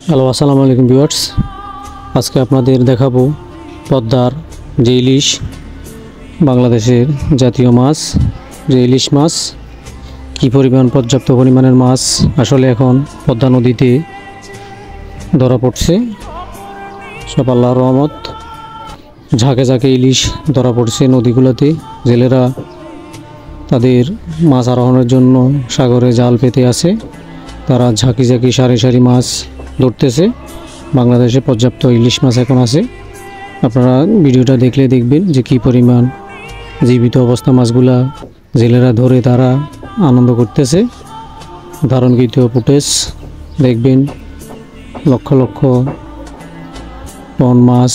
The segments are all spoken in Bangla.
হ্যালো, আসসালামু আলাইকুম ভিউয়ার্স। আজকে আপনাদের দেখাবো পদ্মার যে ইলিশ, বাংলাদেশের জাতীয় মাছ যে ইলিশ মাছ, কী পরিমাণ পর্যাপ্ত পরিমাণের মাছ আসলে এখন পদ্মা নদীতে ধরা পড়ছে। সব আল্লাহর রহমত, ঝাঁকে ঝাঁকে ইলিশ ধরা পড়ছে নদীগুলোতে। জেলেরা তাদের মাছ আরোহণের জন্য সাগরে জাল পেতে আছে, তারা ঝাঁকি ঝাঁকি সারি সারি মাছ ধরতেছে। বাংলাদেশে পর্যাপ্ত ইলিশ মাছ এখন আছে। আপনারা ভিডিওটা দেখলে দেখবেন যে কী পরিমাণ জীবিত অবস্থা মাছগুলা জেলেরা ধরে তারা আনন্দ করতেছে। ধারণকৃত ফুটেজ দেখবেন, লক্ষ লক্ষ টন মাছ,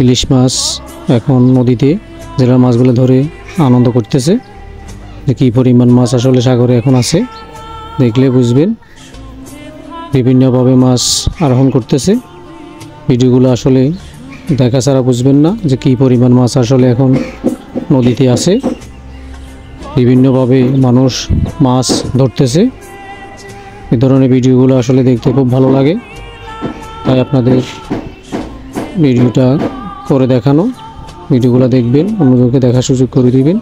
ইলিশ মাছ এখন নদীতে জেলের মাছগুলো ধরে আনন্দ করতেছে। যে কী পরিমাণ মাছ আসলে সাগরে এখন আছে দেখলে বুঝবেন। বিভিন্নভাবে মাছ আরোহণ করতেছে। ভিডিওগুলো আসলে দেখা ছাড়া বুঝবেন না যে কী পরিমাণ মাছ আসলে এখন নদীতে আছে। বিভিন্নভাবে মানুষ মাছ ধরতেছে। এই ধরনের ভিডিওগুলো আসলে দেখতে খুব ভালো লাগে, তাই আপনাদের ভিডিওটা করে দেখানো। ভিডিওগুলো দেখবেন, অন্যদেরকে দেখার সুযোগ করে দিবেন।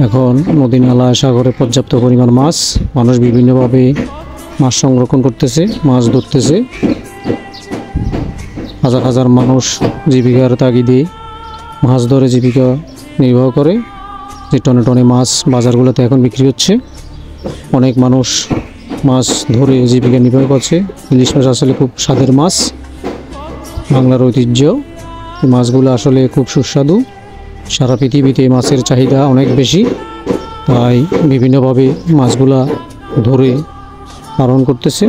এখন নদী নালা সাগরে পর্যাপ্ত পরিমাণ মাছ, মানুষ বিভিন্নভাবে মাছ সংরক্ষণ করতেছে, মাছ ধরতেছে। হাজার হাজার মানুষ জীবিকার তাগিদে মাছ ধরে জীবিকা নির্বাহ করে। যে টনে টনে মাছ বাজারগুলোতে এখন বিক্রি হচ্ছে। অনেক মানুষ মাছ ধরে জীবিকা নির্বাহ করছে। ইলিশ মাছ আসলে খুব স্বাদের মাছ, বাংলার ঐতিহ্য। মাছগুলো আসলে খুব সুস্বাদু। সারা পৃথিবীতে মাছের চাহিদা অনেক বেশি, তাই বিভিন্নভাবে মাছগুলা ধরে আরোহণ করতেছে।